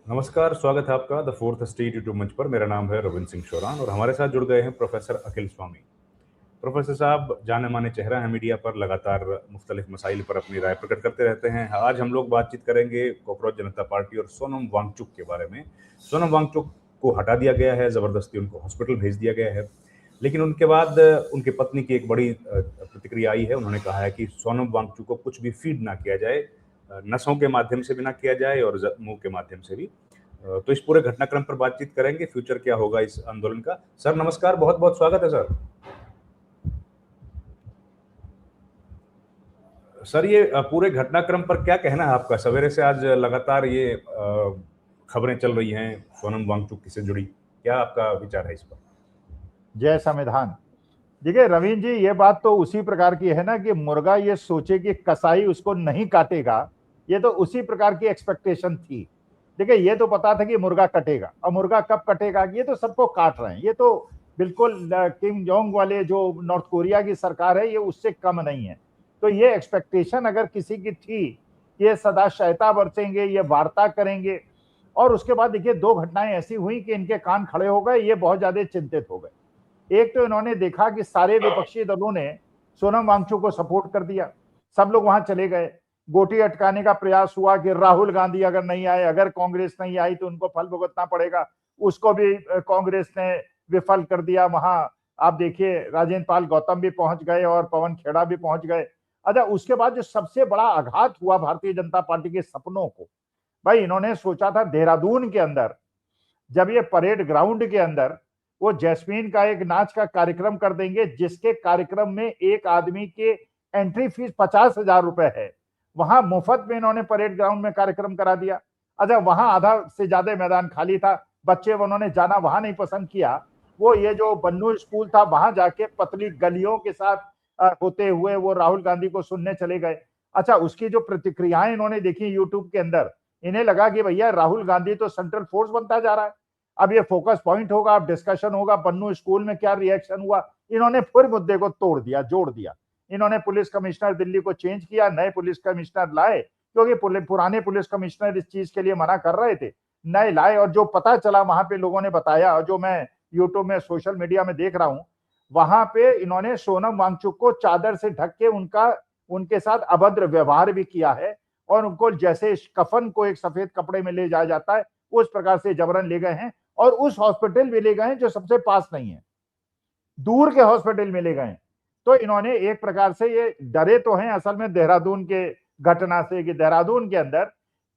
नमस्कार, स्वागत है आपका द फोर्थ स्टेट यूट्यूब मंच पर। मेरा नाम है रविंद्र सिंह शोरान और हमारे साथ जुड़ गए हैं प्रोफेसर अखिल स्वामी। प्रोफेसर साहब जाने-माने चेहरा है मीडिया पर, लगातार मुख्तलिफ मसाइल पर अपनी राय प्रकट करते रहते हैं। आज हम लोग बातचीत करेंगे कॉकरोच जनता पार्टी और सोनम वांगचुक के बारे में। सोनम वांगचुक को हटा दिया गया है, ज़बरदस्ती उनको हॉस्पिटल भेज दिया गया है। लेकिन उनके बाद उनकी पत्नी की एक बड़ी प्रतिक्रिया आई है। उन्होंने कहा है कि सोनम वांगचुक को कुछ भी फीड ना किया जाए, नसों के माध्यम से भी ना किया जाए और मुँह के माध्यम से भी। तो इस पूरे घटनाक्रम पर बातचीत करेंगे, फ्यूचर क्या होगा इस आंदोलन का। सर नमस्कार, बहुत-बहुत स्वागत है सर। सर ये पूरे घटनाक्रम पर क्या कहना है आपका? सवेरे से आज लगातार ये खबरें चल रही हैं सोनम वांगचुक से जुड़ी। क्या आपका विचार है इस पर? जय संविधान। देखिए रवीन जी, ये बात तो उसी प्रकार की है ना कि मुर्गा ये सोचे कि कसाई उसको नहीं काटेगा। ये तो उसी प्रकार की एक्सपेक्टेशन थी। देखिए ये तो पता था कि मुर्गा कटेगा, और मुर्गा कब कटेगा ये तो सबको काट रहे हैं। ये तो बिल्कुल किम जोंग वाले जो नॉर्थ कोरिया की सरकार है ये उससे कम नहीं है। तो ये एक्सपेक्टेशन अगर किसी की थी, ये सदा शयता बरसेंगे, ये वार्ता करेंगे, और उसके बाद देखिए दो घटनाएं ऐसी हुई कि इनके कान खड़े हो गए, ये बहुत ज्यादा चिंतित हो गए। एक तो इन्होंने देखा कि सारे विपक्षी दलों ने सोनम वांगचुक को सपोर्ट कर दिया, सब लोग वहां चले गए। गोटी अटकाने का प्रयास हुआ कि राहुल गांधी अगर नहीं आए, अगर कांग्रेस नहीं आई तो उनको फल भुगतना पड़ेगा, उसको भी कांग्रेस ने विफल कर दिया। वहां आप देखिए राजेंद्र पाल गौतम भी पहुंच गए और पवन खेड़ा भी पहुंच गए। अच्छा, उसके बाद जो सबसे बड़ा आघात हुआ भारतीय जनता पार्टी के सपनों को, भाई इन्होंने सोचा था देहरादून के अंदर, जब ये परेड ग्राउंड के अंदर वो जैस्मीन का एक नाच का कार्यक्रम कर देंगे, जिसके कार्यक्रम में एक आदमी के एंट्री फीस 50,000 रुपए है, वहां मुफ्त में इन्होंने परेड ग्राउंड में कार्यक्रम करा दिया। अच्छा, वहां आधा से ज्यादा मैदान खाली था, बच्चे उन्होंने जाना वहां नहीं पसंद किया। वो ये जो बन्नू स्कूल था वहां जाके पतली गलियों के साथ होते हुए वो राहुल गांधी को सुनने चले गए। अच्छा, उसकी जो प्रतिक्रियाएं इन्होंने देखी यूट्यूब के अंदर, इन्हें लगा कि भैया राहुल गांधी तो सेंट्रल फोर्स बनता जा रहा है, अब ये फोकस पॉइंट होगा, अब डिस्कशन होगा बन्नू स्कूल में क्या रिएक्शन हुआ। इन्होंने फिर मुद्दे को तोड़ दिया, जोड़ दिया। इन्होंने पुलिस कमिश्नर दिल्ली को चेंज किया, नए पुलिस कमिश्नर लाए, क्योंकि पुराने पुलिस कमिश्नर इस चीज के लिए मना कर रहे थे, नए लाए। और जो पता चला वहां पे लोगों ने बताया, और जो मैं यूट्यूब में सोशल मीडिया में देख रहा हूं, वहां पे इन्होंने सोनम वांगचुक को चादर से ढक के उनके साथ अभद्र व्यवहार भी किया है, और उनको जैसे कफन को एक सफेद कपड़े में ले जाया जाता है उस प्रकार से जबरन ले गए हैं, और उस हॉस्पिटल में ले गए जो सबसे पास नहीं है, दूर के हॉस्पिटल में ले गए। तो इन्होंने एक प्रकार से ये डरे तो हैं असल में देहरादून के घटना से, कि देहरादून के अंदर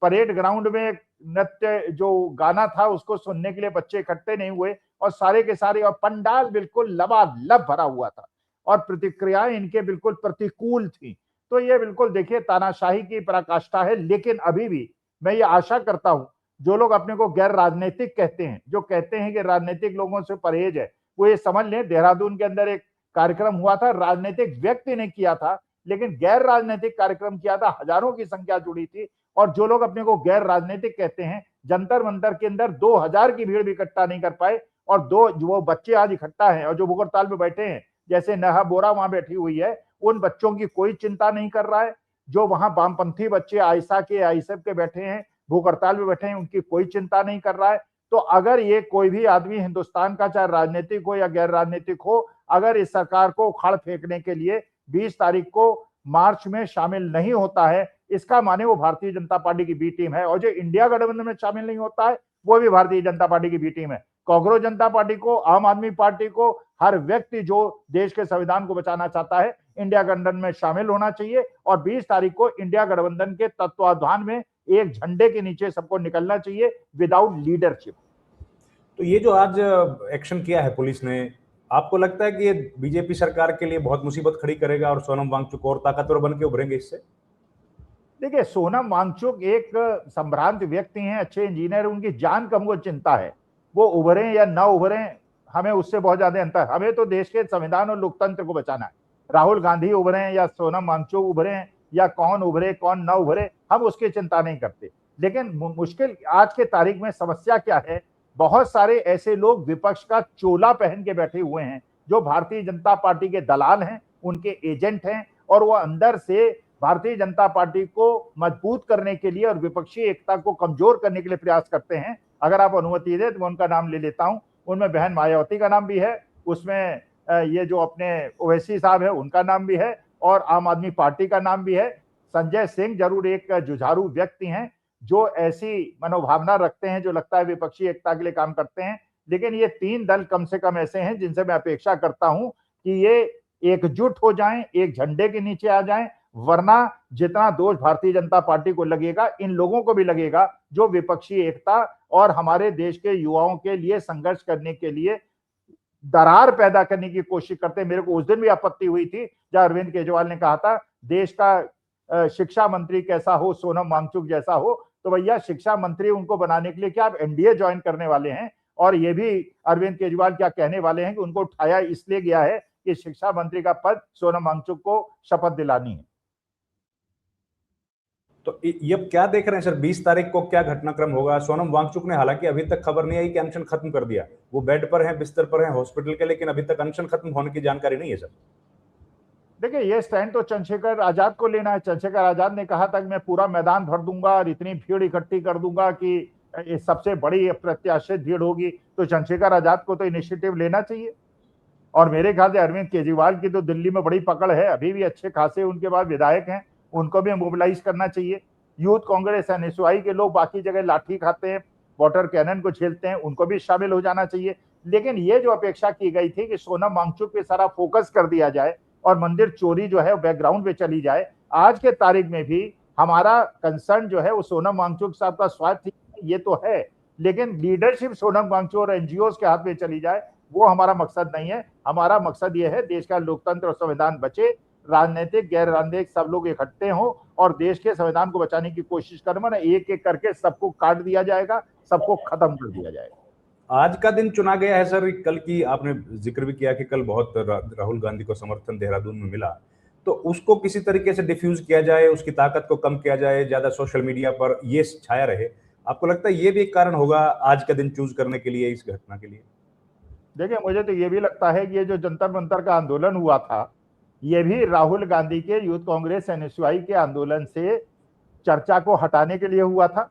परेड ग्राउंड में नृत्य जो गाना था उसको सुनने के लिए बच्चे इकट्ठे नहीं हुए, और सारे के सारे, और पंडाल बिल्कुल लबालब भरा हुआ था, और प्रतिक्रियाएं इनके बिल्कुल प्रतिकूल थी। तो ये बिल्कुल देखिए तानाशाही की पराकाष्ठा है। लेकिन अभी भी मैं ये आशा करता हूं, जो लोग अपने को गैर राजनीतिक कहते हैं, जो कहते हैं कि राजनीतिक लोगों से परहेज है, वो ये समझ लें देहरादून के अंदर एक कार्यक्रम हुआ था, राजनीतिक व्यक्ति ने किया था, लेकिन गैर राजनीतिक कार्यक्रम किया था, हजारों की संख्या जुड़ी थी। और जो लोग अपने को गैर राजनीतिक कहते हैं, जंतर मंतर के अंदर 2,000 की भीड़ भी इकट्ठा नहीं कर पाए। और दो जो वो बच्चे आज इकट्ठा हैं और जो भूगरताल में बैठे हैं, जैसे नेहा बोरा वहां बैठी हुई है, उन बच्चों की कोई चिंता नहीं कर रहा है। जो वहां वामपंथी बच्चे आयसा के आईएसएफ के बैठे हैं, भूख हड़ताल में बैठे हैं, उनकी कोई चिंता नहीं कर रहा है। तो अगर ये कोई भी आदमी हिंदुस्तान का, चाहे राजनीतिक हो या गैर राजनीतिक हो, अगर इस सरकार को उखाड़ फेंकने के लिए 20 तारीख को मार्च में शामिल नहीं होता है, इसका माने वो भारतीय जनता पार्टी की बी टीम है। और जो इंडिया गठबंधन में शामिल नहीं होता है वो भी भारतीय जनता पार्टी की बी टीम है। कांग्रेस जनता पार्टी को, आम आदमी पार्टी को, हर व्यक्ति जो देश के संविधान को बचाना चाहता है इंडिया गठबंधन में शामिल होना चाहिए, और 20 तारीख को इंडिया गठबंधन के तत्वावधान में एक झंडे के नीचे सबको निकलना चाहिए, विदाउट लीडरशिप। तो ये जो आज एक्शन किया है पुलिस ने, आपको लगता है कि ये बीजेपी सरकार के लिए बहुत मुसीबत खड़ी करेगा और सोनम वांगचुक और ताकतवर बन के उभरेंगे इससे? देखिए सोनम वांगचुक एक संभ्रांत व्यक्ति हैं, अच्छे इंजीनियर, उनकी जान का हमको चिंता है। वो उभरे या ना उभरे, हमें उससे बहुत ज्यादा अंतर। हमें तो देश के संविधान और लोकतंत्र को बचाना है। राहुल गांधी उभरे या सोनम वांगचुक उभरे या कौन उभरे कौन ना उभरे, हम उसकी चिंता नहीं करते। लेकिन मुश्किल आज के तारीख में समस्या क्या है, बहुत सारे ऐसे लोग विपक्ष का चोला पहन के बैठे हुए हैं, जो भारतीय जनता पार्टी के दलाल हैं, उनके एजेंट हैं, और वो अंदर से भारतीय जनता पार्टी को मजबूत करने के लिए और विपक्षी एकता को कमजोर करने के लिए प्रयास करते हैं। अगर आप अनुमति दें तो मैं उनका नाम ले लेता हूं। उनमें बहन मायावती का नाम भी है, उसमें ये जो अपने ओवैसी साहब है उनका नाम भी है, और आम आदमी पार्टी का नाम भी है। संजय सिंह जरूर एक जुझारू व्यक्ति हैं जो ऐसी मनोभावना रखते हैं जो लगता है विपक्षी एकता के लिए काम करते हैं, लेकिन ये तीन दल कम से कम ऐसे हैं जिनसे मैं अपेक्षा करता हूं कि ये एकजुट हो जाएं, एक झंडे के नीचे आ जाएं, वरना जितना दोष भारतीय जनता पार्टी को लगेगा इन लोगों को भी लगेगा जो विपक्षी एकता और हमारे देश के युवाओं के लिए संघर्ष करने के लिए दरार पैदा करने की कोशिश करते हैं। मेरे को उस दिन भी आपत्ति हुई थी जब अरविंद केजरीवाल ने कहा था देश का शिक्षा मंत्री कैसा हो, सोनम वांगचुक जैसा हो। तो भैया शिक्षा मंत्री उनको बनाने के लिए क्या आप एनडीए ज्वाइन करने वाले हैं? और ये भी अरविंद केजरीवाल क्या कहने वाले हैं कि उनको उठाया इसलिए गया है कि शिक्षा मंत्री का पद सोनम वांगचुक को शपथ दिलानी है। तो ये क्या देख रहे हैं सर, 20 तारीख को क्या घटनाक्रम होगा? सोनम वांगचुक ने हालांकि अभी तक खबर नहीं आई कि अनशन खत्म कर दिया, वो बेड पर हैं, बिस्तर पर हैं हॉस्पिटल के, लेकिन अभी तक अनशन खत्म होने की जानकारी नहीं है सर। देखिए ये स्टैंड तो चंद्रशेखर आजाद को लेना है। चंद्रशेखर आजाद ने कहा था कि मैं पूरा मैदान भर दूंगा और इतनी भीड़ इकट्ठी कर दूंगा कि ये सबसे बड़ी प्रत्याशित भीड़ होगी। तो चंद्रशेखर आजाद को तो इनिशिएटिव लेना चाहिए। और मेरे ख्याल से अरविंद केजरीवाल की तो दिल्ली में बड़ी पकड़ है, अभी भी अच्छे खासे उनके पास विधायक हैं, उनको भी मोबिलाइज करना चाहिए। यूथ कांग्रेस एनएसयूआई के लोग बाकी जगह लाठी खाते हैं, वाटर कैनन को झेलते हैं, उनको भी शामिल हो जाना चाहिए। लेकिन ये जो अपेक्षा की गई थी कि सोनम वांगचुक पे सारा फोकस कर दिया जाए और मंदिर चोरी जो है बैकग्राउंड पे चली जाए, आज के तारीख में भी हमारा कंसर्न जो है वो सोनम वांगचुक साहब का स्वार्थ ये तो है, लेकिन लीडरशिप सोनम वांगचुक और एनजीओ के हाथ में चली जाए वो हमारा मकसद नहीं है। हमारा मकसद ये है देश का लोकतंत्र और संविधान बचे, राजनीतिक गैर राजनीतिक सब लोग इकट्ठे हों और देश के संविधान को बचाने की कोशिश करें। ना एक एक करके सबको काट दिया जाएगा, सबको खत्म कर दिया जाएगा। आज का दिन चुना गया है सर, कल की आपने जिक्र भी किया कि कल बहुत राहुल गांधी को समर्थन देहरादून में मिला, तो उसको किसी तरीके से डिफ्यूज किया जाए, उसकी ताकत को कम किया जाए, ज्यादा सोशल मीडिया पर ये छाया रहे। आपको लगता है ये भी एक कारण होगा आज का दिन चूज करने के लिए, इस घटना के लिए? देखिए मुझे तो ये भी लगता है कि ये जो जंतर मंतर का आंदोलन हुआ था ये भी राहुल गांधी के यूथ कांग्रेस एनएसयूआई के आंदोलन से चर्चा को हटाने के लिए हुआ था।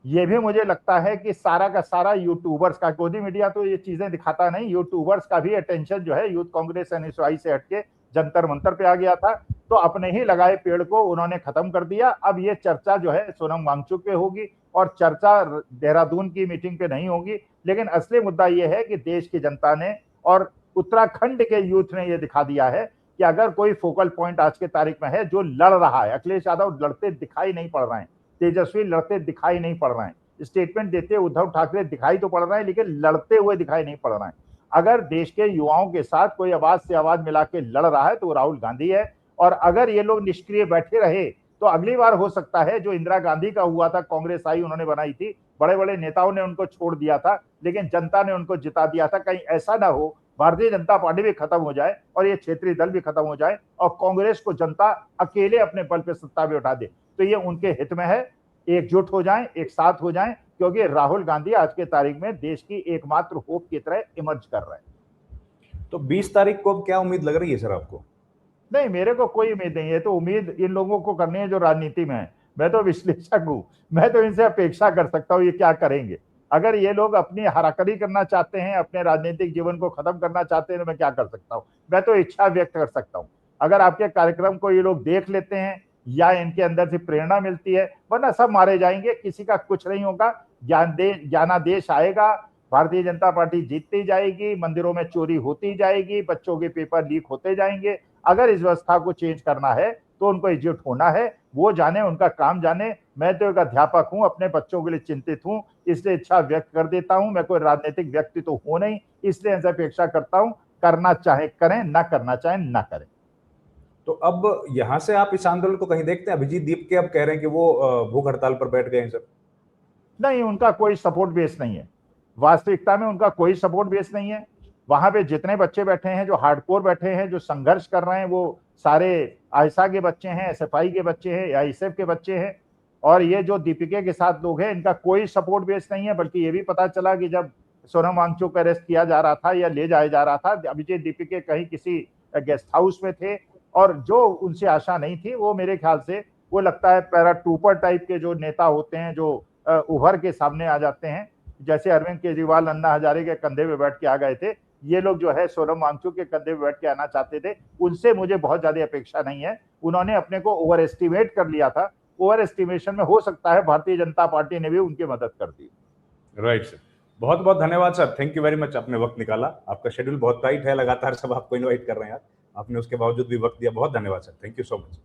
ये भी मुझे लगता है कि सारा का सारा यूट्यूबर्स का, गोदी मीडिया तो ये चीजें दिखाता नहीं, यूट्यूबर्स का भी अटेंशन जो है यूथ कांग्रेस एनएसयूआई से हटके जंतर मंतर पे आ गया था। तो अपने ही लगाए पेड़ को उन्होंने खत्म कर दिया। अब ये चर्चा जो है सोनम वांगचुक पे होगी और चर्चा देहरादून की मीटिंग पे नहीं होगी। लेकिन असली मुद्दा यह है कि देश की जनता ने और उत्तराखंड के यूथ ने यह दिखा दिया है कि अगर कोई फोकल पॉइंट आज के तारीख में है जो लड़ रहा है, अखिलेश यादव लड़ते दिखाई नहीं पड़ रहे हैं, तेजस्वी लड़ते दिखाई नहीं पड़ रहे हैं, स्टेटमेंट देते उद्धव ठाकरे दिखाई तो पड़ रहे हैं लेकिन लड़ते हुए दिखाई नहीं पड़ रहे हैं। अगर देश के युवाओं के साथ कोई आवाज से आवाज मिला के लड़ रहा है तो वो राहुल गांधी है। और अगर ये लोग निष्क्रिय बैठे रहे तो अगली बार हो सकता है जो इंदिरा गांधी का हुआ था, कांग्रेस आई उन्होंने बनाई थी, बड़े बड़े नेताओं ने उनको छोड़ दिया था लेकिन जनता ने उनको जिता दिया था। कहीं ऐसा ना हो भारतीय जनता पार्टी भी खत्म हो जाए और ये क्षेत्रीय दल भी खत्म हो जाए और कांग्रेस को जनता अकेले अपने बल पे सत्ता में उठा दे। तो ये उनके हित में है, एकजुट हो जाएं, एक साथ हो जाएं, क्योंकि राहुल गांधी आज के तारीख में देश की एकमात्र होप की तरह इमर्ज कर रहे हैं। तो 20 तारीख को क्या उम्मीद लग रही है सर आपको? नहीं, मेरे को कोई उम्मीद नहीं है। तो उम्मीद इन लोगों को करनी है जो राजनीति में है। मैं तो विश्लेषक हूं, मैं तो इनसे अपेक्षा कर सकता हूं ये क्या करेंगे। अगर ये लोग अपनी हराकरी करना चाहते हैं, अपने राजनीतिक जीवन को खत्म करना चाहते हैं तो मैं क्या कर सकता हूं? मैं तो इच्छा व्यक्त कर सकता हूं। अगर आपके कार्यक्रम को ये लोग देख लेते हैं या इनके अंदर से प्रेरणा मिलती है, वरना सब मारे जाएंगे, किसी का कुछ नहीं होगा। ज्ञानादेश आएगा, भारतीय जनता पार्टी जीतती जाएगी, मंदिरों में चोरी होती जाएगी, बच्चों के पेपर लीक होते जाएंगे। अगर इस व्यवस्था को चेंज करना है तो उनको एकजुट होना है, वो जाने, उनका काम जाने। मैं तो एक अध्यापक हूं, अपने बच्चों के लिए चिंतित हूं, इसलिए इच्छा व्यक्त कर देता हूं। मैं कोई राजनीतिक व्यक्ति तो हूं नहीं, इसलिए इनसे अपेक्षा करता हूं करना चाहे करें, ना करना चाहे ना करें। तो अब यहां से आप इस आंदोलन को कहीं देखते हैं? अभिजीत दीप के अब कह रहे हैं कि वो भूख हड़ताल पर बैठ गए हैं सर। नहीं, उनका कोई सपोर्ट बेस नहीं है। वास्तविकता में उनका कोई सपोर्ट बेस नहीं है। वहां पे जितने बच्चे बैठे हैं, जो हार्डकोर बैठे हैं, जो संघर्ष कर रहे हैं, वो सारे आयशा के बच्चे हैं, एसएफआई के बच्चे हैं, आईएसएफ के बच्चे हैं। और ये जो दीपिके के साथ लोग हैं, इनका कोई सपोर्ट बेस नहीं है। बल्कि ये भी पता चला कि जब सोनम वांगचुक को अरेस्ट किया जा रहा था या ले जाया जा रहा था, अभिजीत दीपिके कहीं किसी गेस्ट हाउस में थे और जो उनसे आशा नहीं थी वो मेरे ख्याल से वो लगता है पैरा ट्रूपर टाइप के जो नेता होते हैं जो उभर के सामने आ जाते हैं, जैसे अरविंद केजरीवाल अन्ना हजारे के कंधे पे बैठ के आ गए थे, ये लोग जो है सोनम वांगचुक के कंधे पे बैठ के आना चाहते थे। उनसे मुझे बहुत ज्यादा अपेक्षा नहीं है। उन्होंने अपने को ओवर एस्टिमेट कर लिया था। ओवर एस्टिमेशन में हो सकता है भारतीय जनता पार्टी ने भी उनकी मदद कर दी। राइट सर, बहुत बहुत धन्यवाद sir, thank you very much, आपने वक्त निकाला। आपका शेड्यूल बहुत टाइट है, लगातार सब आपको इनवाइट कर रहे हैं, आपने उसके बावजूद भी वक्त दिया, बहुत धन्यवाद sir, thank you so much.